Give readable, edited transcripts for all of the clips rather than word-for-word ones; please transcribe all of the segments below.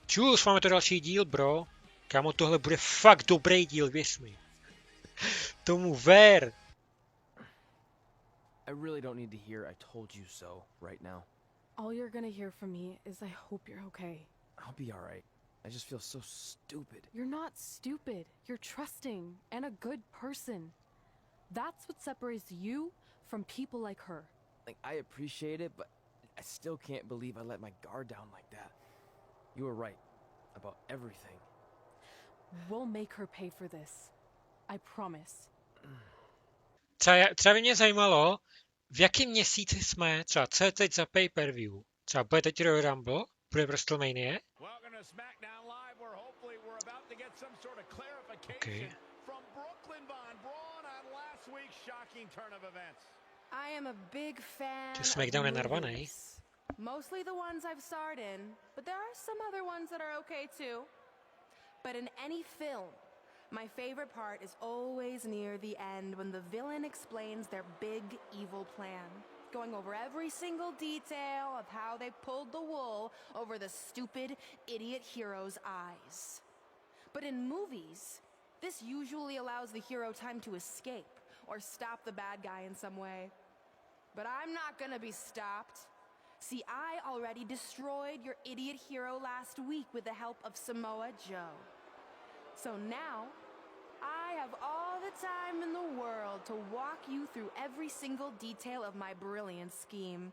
Čus, máme to další díl, bro. Kámo, tohle bude fakt dobrý díl, věř mi. Tomu ver. I really don't need to hear I told you so right now. All you're gonna hear from me is I hope you're okay. I'll be alright. I just feel so stupid. You're not stupid. You're trusting and a good person. That's what separates you from people like her. Like, I appreciate it, but I still can't believe I let my guard down like that. You were right about everything. We'll make her pay for this. I promise. Třeba by mě zajímalo, v jakém měsíci jsme, třeba co je teď za pay-per-view. Třeba bude teď Royal Rumble, bude WrestleMania. Okay. I am a big fan To SmackDown je of narvaný. movies. Mostly the ones I've starred in, but there are some other ones that are okay too. But in any film, my favorite part is always near the end when the villain explains their big evil plan, going over every single detail of how they pulled the wool over the stupid idiot hero's eyes. But in movies, this usually allows the hero time to escape or stop the bad guy in some way. But I'm not gonna be stopped. See, I already destroyed your idiot hero last week with the help of Samoa Joe. So now, I have all the time in the world to walk you through every single detail of my brilliant scheme.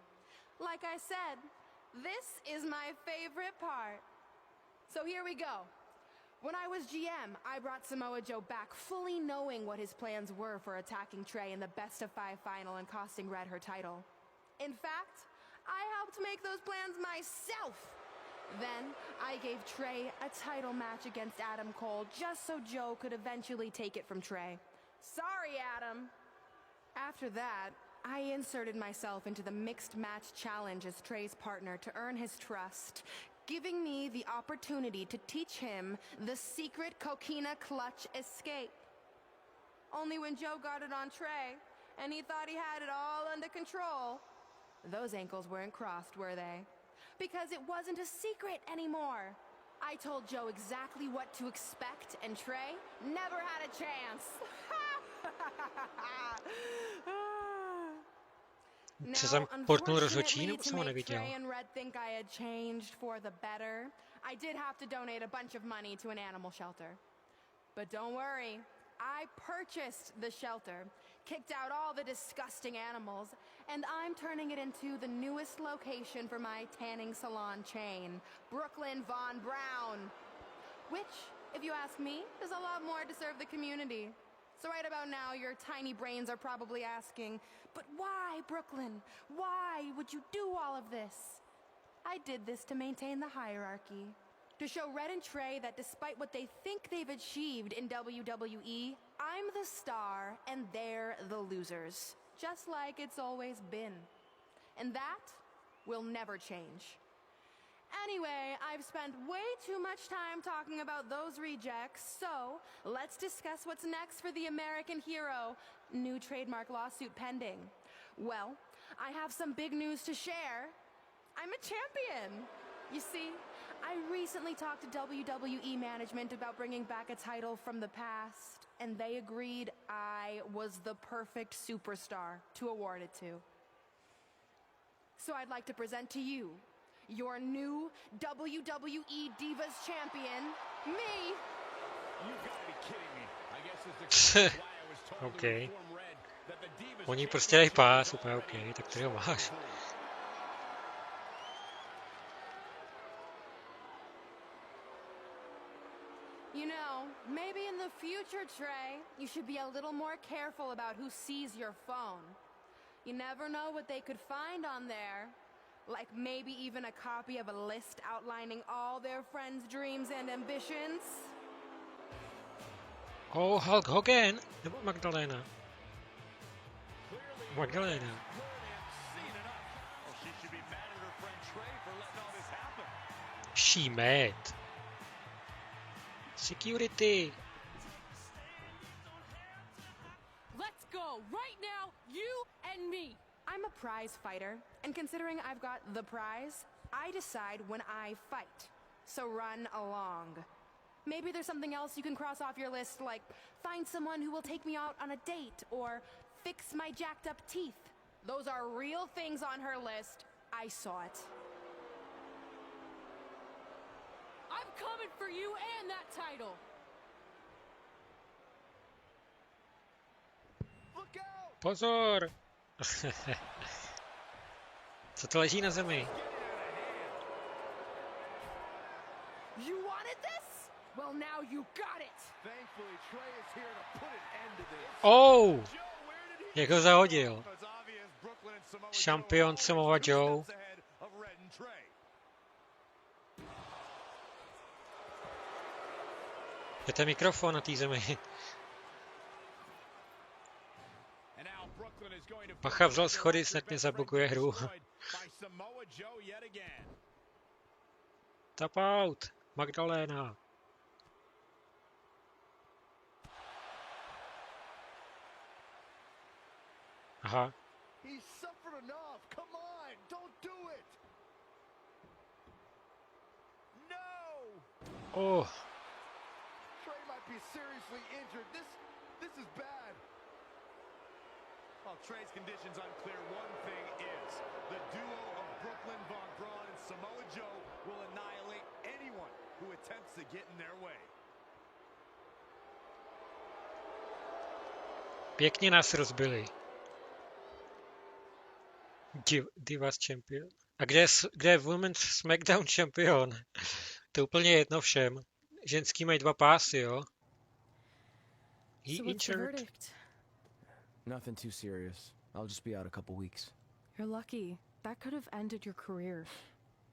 Like I said, this is my favorite part. So here we go. When I was GM, I brought Samoa Joe back fully knowing what his plans were for attacking Trey in the best-of-5 final and costing Red her title. In fact, I helped make those plans myself. Then, I gave Trey a title match against Adam Cole just so Joe could eventually take it from Trey. Sorry, Adam. After that, I inserted myself into the mixed match challenge as Trey's partner to earn his trust, giving me the opportunity to teach him the secret coquina clutch escape. Only when Joe got it on Trey, and he thought he had it all under control, those ankles weren't crossed, were they? Because it wasn't a secret anymore. I told Joe exactly what to expect, and Trey never had a chance. Co jsem portnul rozhodčí, nebo jsem ho neviděl? Trey and Red think I had changed for the better, I did have to donate a bunch of money to an animal shelter. But don't worry, I purchased the shelter, kicked out all the disgusting animals, and I'm turning it into the newest location for my tanning salon chain, Brooklyn Von Brown. Which, if you ask me, is a lot more to serve the community. So right about now, your tiny brains are probably asking, but why, Brooklyn? Why would you do all of this? I did this to maintain the hierarchy. To show Red and Trey that despite what they think they've achieved in WWE, I'm the star and they're the losers. Just like it's always been. And that will never change. Anyway, I've spent way too much time talking about those rejects, so let's discuss what's next for the American hero. New trademark lawsuit pending. Well, I have some big news to share. I'm a champion. You see, I recently talked to WWE management about bringing back a title from the past, and they agreed I was the perfect superstar to award it to. So I'd like to present to you your new WWE Divas champion, me. You've got to be kidding me. I guess it's the why I was told to inform Red that the Divas Oni prostě dají pás, úplně OK, tak ty ho máš. You know, maybe in the future, Trey, you should be a little more careful about who sees your phone. You never know what they could find on there. Like maybe even a copy of a list outlining all their friends' dreams and ambitions. Oh, Hulk Hogan, nebo Magdalena. Magdalena. She mad. Security. Let's go right now, you and me. I'm a prize fighter, and considering I've got the prize, I decide when I fight. so run along. Maybe there's something else you can cross off your list, like find someone who will take me out on a date or fix my jacked up teeth. Those are real things on her list. I saw it. I'm coming for you and that title. Look out! Pozor! Co to leží na zemi? You wanted this? Well, now you got it. Thankfully, Trey is here to put an end to this. Oh! Joe, where did he Jak ho zahodil. It's obvious Brooklyn and Samoa Šampion Joe Samoa always two Joe. steps ahead of Red and Trey. Je ten mikrofon na té zemi. And now Brooklyn is going to Bacha, vzal schody, snad mě zabuguje hru. by Samoa Joe yet again. Tap out! Magdalena. Aha. He suffered enough. Come on, don't do it. No! Oh, Trey might be seriously injured. This is bad. While Trey's condition's unclear, one thing is the duo of Brooklyn, Von Braun, and Samoa Joe will annihilate anyone who attempts to get in their way. pěkně nás rozbili. Divas Champion. A kde je Women's SmackDown Champion? To je úplně jedno všem. Ženský mají 2 pásy, jo? He So what's the injured. verdict? Nothing too serious. I'll just be out a couple weeks. You're lucky. That could have ended your career.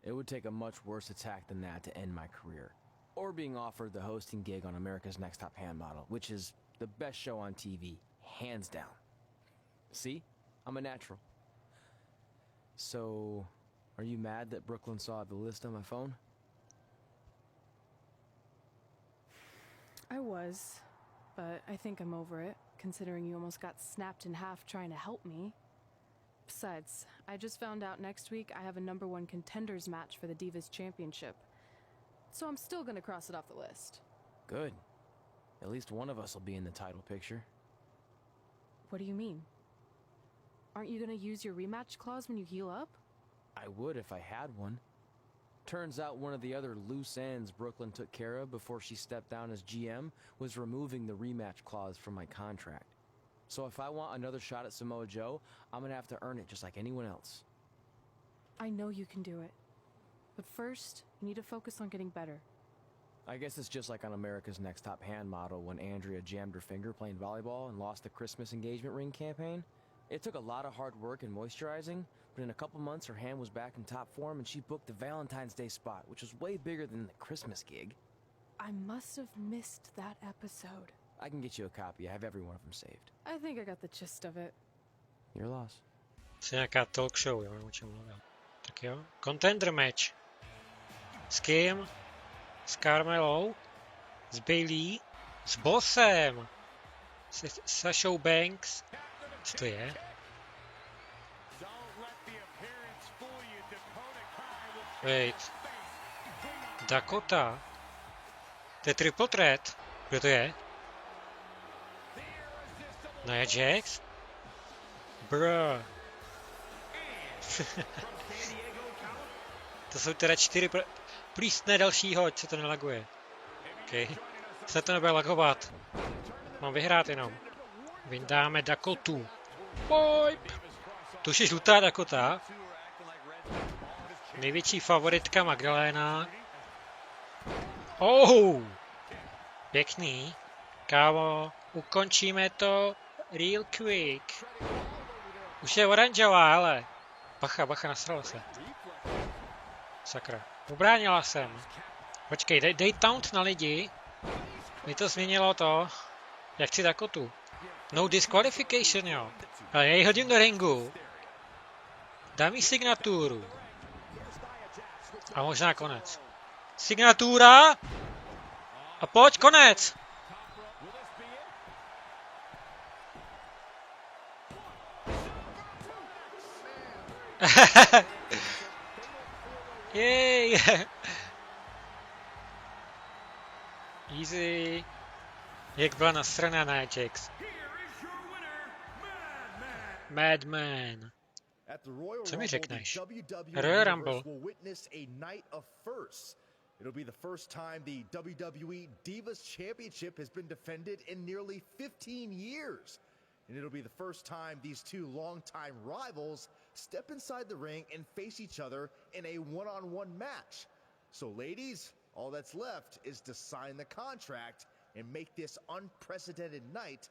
It would take a much worse attack than that to end my career. Or being offered the hosting gig on America's Next Top Hand Model, which is the best show on TV, hands down. See? I'm a natural. So, are you mad that Brooklyn saw the list on my phone? I was, but I think I'm over it, considering you almost got snapped in half trying to help me. Besides, I just found out next week I have a #1 contenders match for the Divas Championship. So I'm still gonna cross it off the list. Good. At least one of us will be in the title picture. What do you mean? Aren't you gonna use your rematch clause when you heal up? I would if I had one. Turns out one of the other loose ends Brooklyn took care of before she stepped down as GM was removing the rematch clause from my contract. So if I want another shot at Samoa Joe, I'm gonna have to earn it just like anyone else. I know you can do it. But first, you need to focus on getting better. I guess it's just like on America's Next Top Hand Model when Andrea jammed her finger playing volleyball and lost the Christmas engagement ring campaign. It took a lot of hard work and moisturizing, but in a couple months her hand was back in top form and she booked the Valentine's Day spot, which was way bigger than the Christmas gig. I must have missed that episode. I can get you a copy. I have every one of them saved. I think I got the gist of it. Your loss. To je nějaká talk show, jo, o čem mluvil. Tak jo. Contender match. S kým? S Carmelou? S Bailey? S Bossem? S Sashou Banks? Co to je? Wait. Dakota? To je triple threat? Kdo to je? Nia Jax? Bruh. To jsou teda 4 Please, ne další hoď, se to nelaguje. OK. Se to nebude lagovat. Mám vyhrát jenom. Vyndáme Dakotu. Pojď! To už je žlutá Dakota. Největší favoritka Magdalena. Oh! Pěkný. Kámo, ukončíme to real quick. Už je oranžová, ale. Bacha, bacha, nasrala se. Sakra. Ubránila jsem. Počkej, dej taunt na lidi. Mi to změnilo to. Jak chci Dakotu. No disqualification, jo. Ale já ji hodím do ringu. Dám jí signaturu. A možná konec. Signatura! A pojď, konec! Jej! Easy. Jak byla nasraná Jax. Madman. At the Royal Co mi Rumble, řekneš? the WWE Royal Universe Rumble. will witness a night of firsts. It'll be the first time the WWE Divas Championship has been defended in nearly 15 years. And it'll be the first time these two longtime rivals step inside the ring and face each other in a one-on-one match. So ladies, all that's left is to sign the contract and make this unprecedented night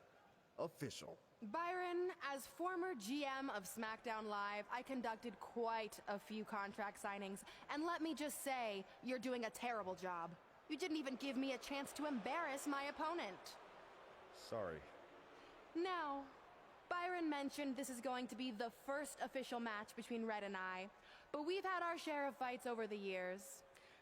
official. Byron, as former GM of SmackDown Live, I conducted quite a few contract signings, and let me just say, you're doing a terrible job. You didn't even give me a chance to embarrass my opponent. Sorry. Now, Byron mentioned this is going to be the first official match between Red and I, but we've had our share of fights over the years.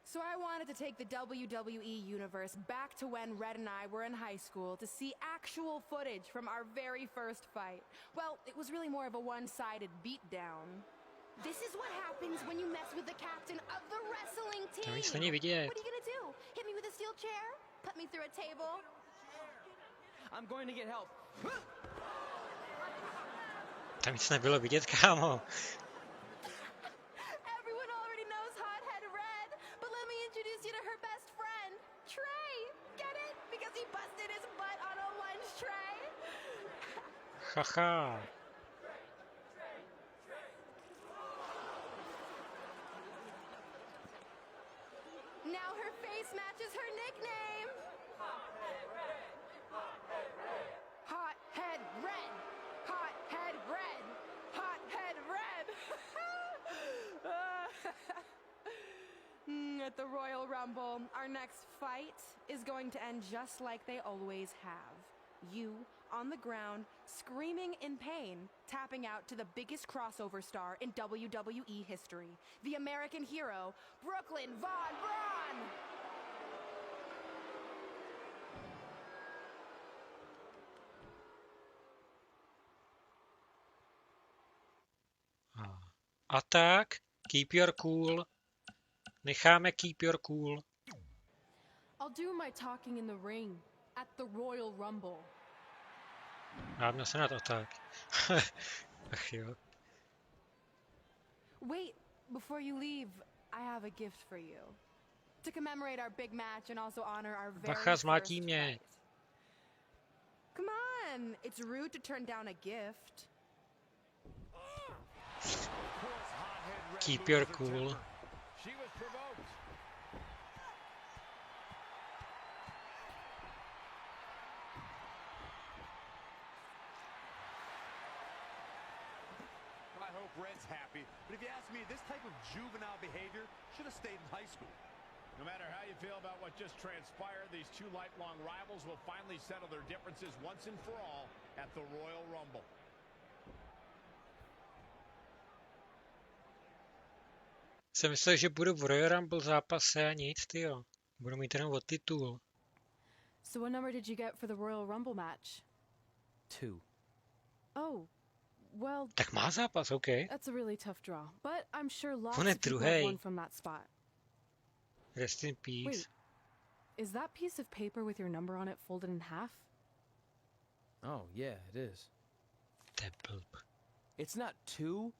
So I wanted to take the WWE Universe back to when Red and I were in high school to see actual footage from our very first fight. Well, it was really more of a one-sided beatdown. This is what happens when you mess with the captain of the wrestling team. To nic není vidět. What are you gonna do? Hit me with a steel chair? Put me through a table? I'm going to get help. Tam nic nebylo vidět, kámo. Everyone already knows Hothead Red, but let me introduce you to her best friend, Trey. Get it? Because he busted his butt on a lunch tray. Haha. Now her face matches her nickname. Hothead Red. Hothead Red. Hothead Red. At the Royal Rumble, our next fight is going to end just like they always have. You on the ground, screaming in pain, tapping out to the biggest crossover star in WWE history, the American hero, Brooklyn Von Braun! A tak, keep your cool. Necháme keep your cool. I'll do my talking in the ring at the Royal Rumble. Mám se na to tak. Ach jo. Wait, before you leave, I have a gift for you. To commemorate our big match and also honor our very Bacha, first zmátí mě. fight. Come on, it's rude to turn down a gift. Keep your cool. She was provoked. I hope Red's happy, but if you ask me, this type of juvenile behavior should have stayed in high school. No matter how you feel about what just transpired, these two lifelong rivals will finally settle their differences once and for all at the Royal Rumble. Jsem myslel, že budu v Royal Rumble zápase a nic, tyjo. Budu mít jenom o titul. So what number did you get for the Royal Rumble match? 2. Oh, well, Tak má zápas, OK. that's a really tough draw. But I'm sure lots On je of people have druhej. won from that spot. Rest in peace. Wait, is that piece of paper with your number on it folded in half? Oh, yeah, it is. To je blb. It's not 2,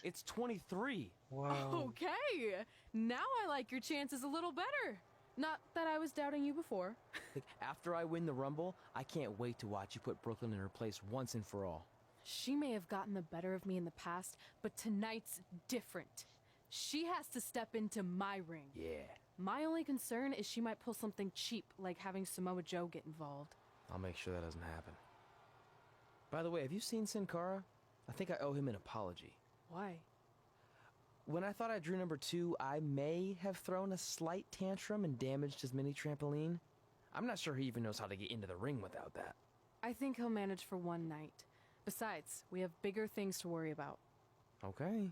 it's 23. Wow. Okay, now I like your chances a little better. Not that I was doubting you before. Like, after I win the Rumble, I can't wait to watch you put Brooklyn in her place once and for all. She may have gotten the better of me in the past, but tonight's different. She has to step into my ring. Yeah, My only concern is she might pull something cheap, like having Samoa Joe get involved. I'll make sure that doesn't happen. By the way, have you seen Sin Cara? I think I owe him an apology. Why? When I thought I drew number 2, I may have thrown a slight tantrum and damaged his mini trampoline. I'm not sure he even knows how to get into the ring without that. I think he'll manage for one night. Besides, we have bigger things to worry about. Okay.